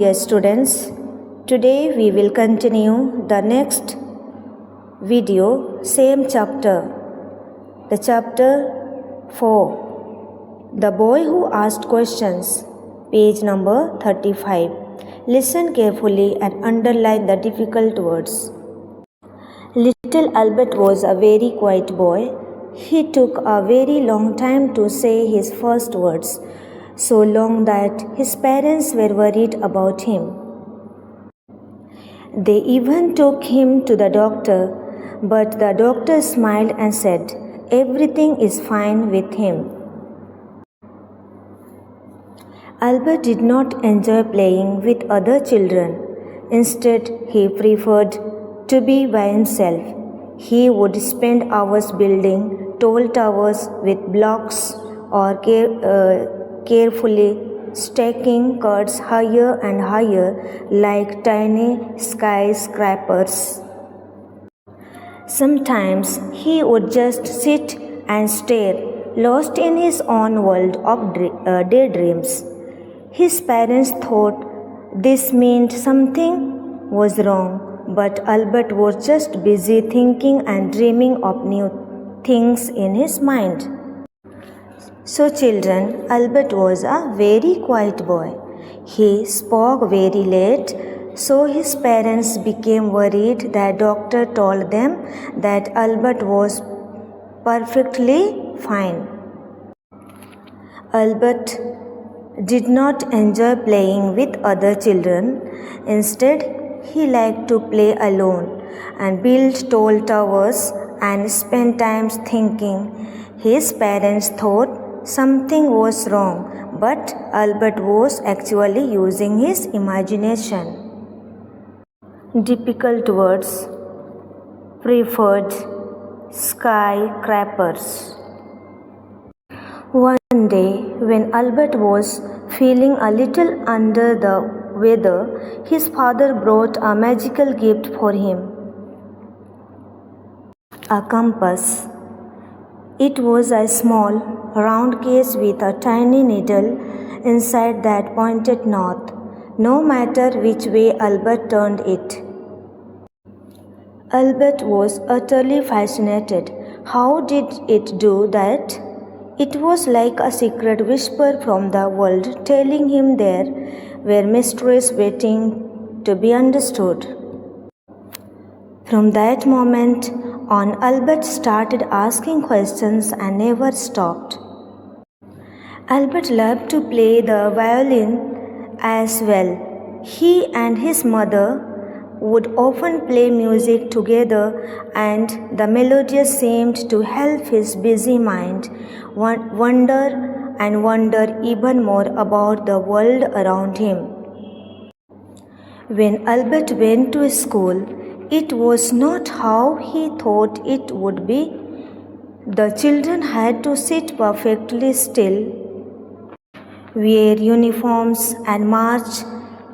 Dear students, today we will continue the next video, same chapter, the chapter 4, The Boy Who Asked Questions, page number 35. Listen carefully and underline the difficult words. Little Albert was a very quiet boy. He took a very long time to say his first words, so long that his parents were worried about him. They even took him to the doctor, but the doctor smiled and said, "Everything is fine with him." Albert did not enjoy playing with other children. Instead, he preferred to be by himself. He would spend hours building tall towers with blocks or carefully stacking cards higher and higher like tiny skyscrapers. Sometimes he would just sit and stare, lost in his own world of daydreams. His parents thought this meant something was wrong, but Albert was just busy thinking and dreaming of new things in his mind. So children, Albert was a very quiet boy. He spoke very late, so his parents became worried. The doctor told them that Albert was perfectly fine. Albert did not enjoy playing with other children. Instead, he liked to play alone and build tall towers and spend time thinking. His parents thought something was wrong, but Albert was actually using his imagination. Difficult words: preferred, skyscrapers. One day, when Albert was feeling a little under the weather, his father brought a magical gift for him: a compass. It was a small, round case with a tiny needle inside that pointed north, no matter which way Albert turned it. Albert was utterly fascinated. How did it do that? It was like a secret whisper from the world telling him there were mysteries waiting to be understood. From that moment on, Albert started asking questions and never stopped. Albert loved to play the violin as well. He and his mother would often play music together, and the melodies seemed to help his busy mind wonder even more about the world around him. When Albert went to school, it was not how he thought it would be. The children had to sit perfectly still, wear uniforms, and march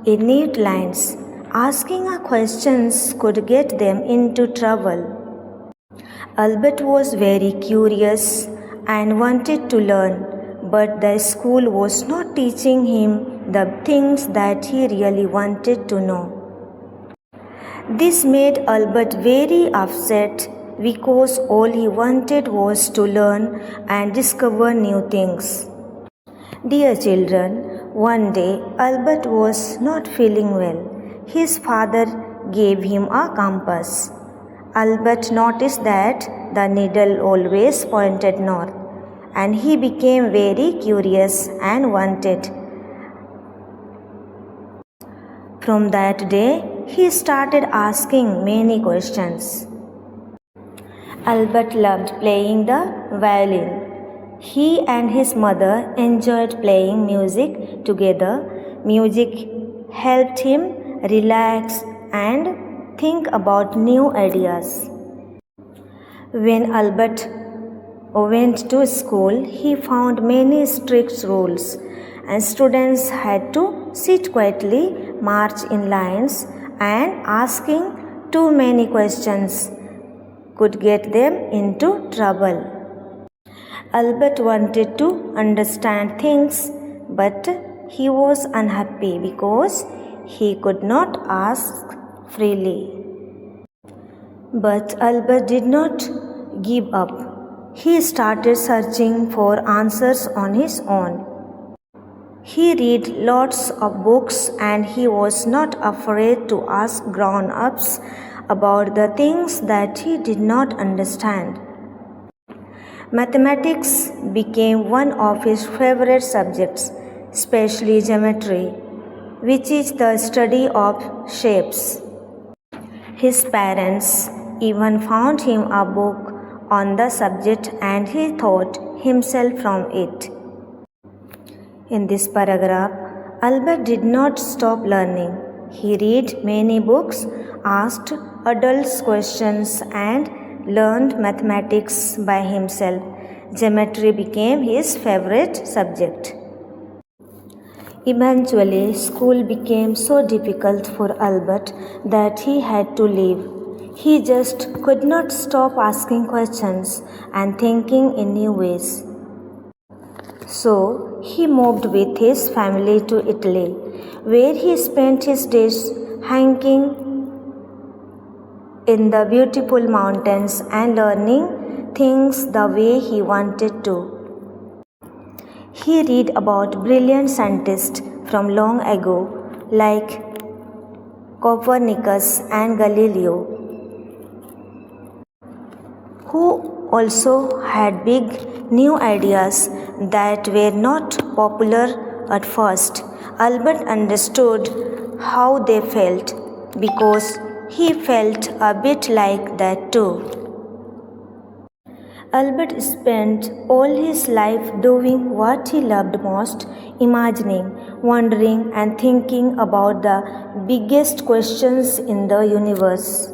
in neat lines. Asking questions could get them into trouble. Albert was very curious and wanted to learn, but the school was not teaching him the things that he really wanted to know. This made Albert very upset because all he wanted was to learn and discover new things. Dear children, one day Albert was not feeling well. His father gave him a compass. Albert noticed that the needle always pointed north, and he became very curious and wanted. From that day, he started asking many questions. Albert loved playing the violin. He and his mother enjoyed playing music together. Music helped him relax and think about new ideas. When Albert went to school, he found many strict rules, and students had to sit quietly, march in lines, and asking too many questions could get them into trouble. Albert wanted to understand things, but he was unhappy because he could not ask freely. But Albert did not give up. He started searching for answers on his own. He read lots of books and he was not afraid to ask grown-ups about the things that he did not understand. Mathematics became one of his favorite subjects, especially geometry, which is the study of shapes. His parents even found him a book on the subject and he taught himself from it. In this paragraph, Albert did not stop learning. He read many books, asked adults questions, and learned mathematics by himself. Geometry became his favorite subject. Eventually, school became so difficult for Albert that he had to leave. He just could not stop asking questions and thinking in new ways. So, he moved with his family to Italy, where he spent his days hiking in the beautiful mountains and learning things the way he wanted to. He read about brilliant scientists from long ago like Copernicus and Galileo, who also had big new ideas that were not popular at first. Albert understood how they felt because he felt a bit like that too. Albert spent all his life doing what he loved most, imagining, wondering, and thinking about the biggest questions in the universe.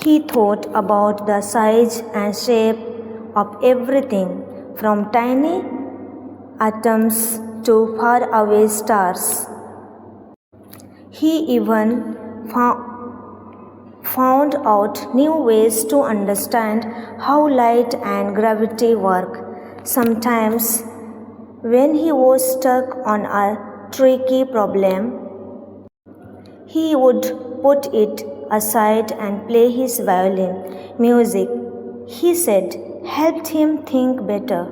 He thought about the size and shape of everything, from tiny atoms to faraway stars. He even found out new ways to understand how light and gravity work. Sometimes, when he was stuck on a tricky problem, he would put it aside and play his violin. Music, he said, helped him think better.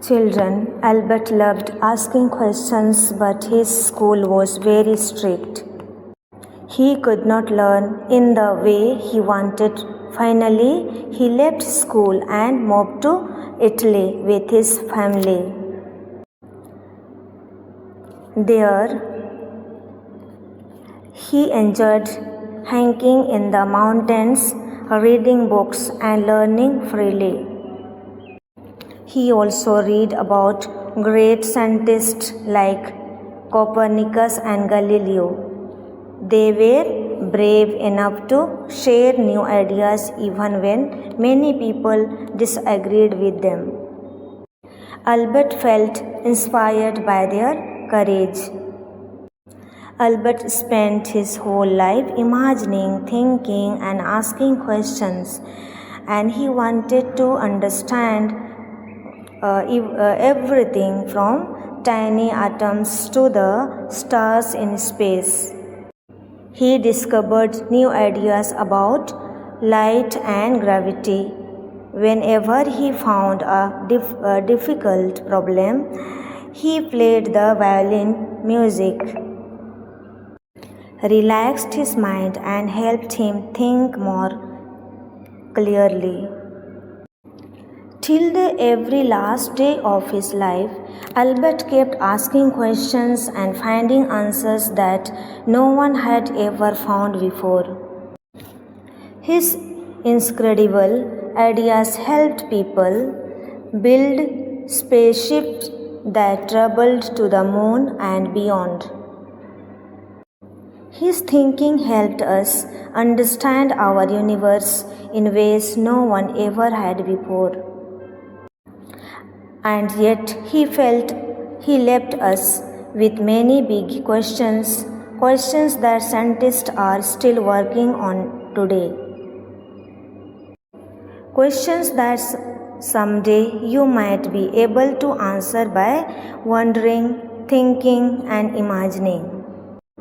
Children, Albert loved asking questions, but his school was very strict. He could not learn in the way he wanted. Finally, he left school and moved to Italy with his family. There, he enjoyed hiking in the mountains, reading books, and learning freely. He also read about great scientists like Copernicus and Galileo. They were brave enough to share new ideas even when many people disagreed with them. Albert felt inspired by their courage. Albert spent his whole life imagining, thinking, and asking questions, and he wanted to understand everything from tiny atoms to the stars in space. He discovered new ideas about light and gravity. Whenever he found a difficult problem, he played the violin music, relaxed his mind, and helped him think more clearly. Till the every last day of his life, Albert kept asking questions and finding answers that no one had ever found before. His incredible ideas helped people build spaceships that traveled to the moon and beyond. His thinking helped us understand our universe in ways no one ever had before. And yet he felt he left us with many big questions that scientists are still working on today. Questions that someday you might be able to answer by wondering, thinking, and imagining.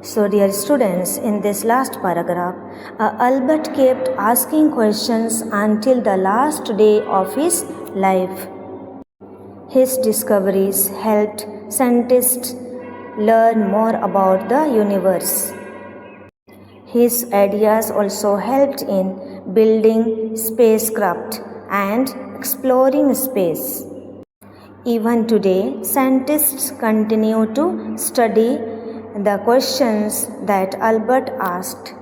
So, dear students, in this last paragraph, Albert kept asking questions until the last day of his life. His discoveries helped scientists learn more about the universe. His ideas also helped in building spacecraft and exploring space. Even today, scientists continue to study the questions that Albert asked.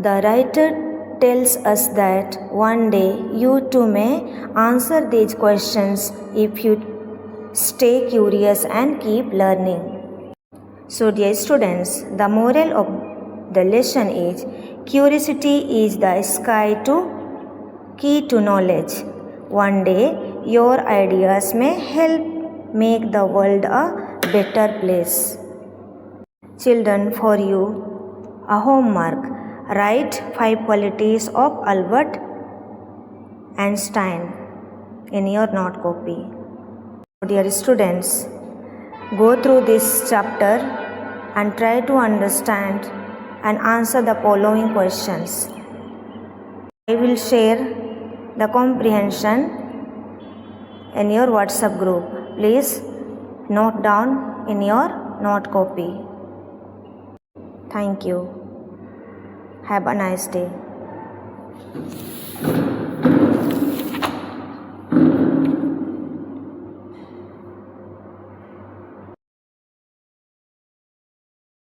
The writer tells us that one day you too may answer these questions if you stay curious and keep learning. So, dear students, the moral of the lesson is curiosity is the key to knowledge. One day, your ideas may help make the world a better place. Children, for you, a homework. Write 5 qualities of Albert Einstein in your note copy. Dear students, go through this chapter and try to understand and answer the following questions. I will share the comprehension in your WhatsApp group. Please note down in your note copy. Thank you. Have a nice day.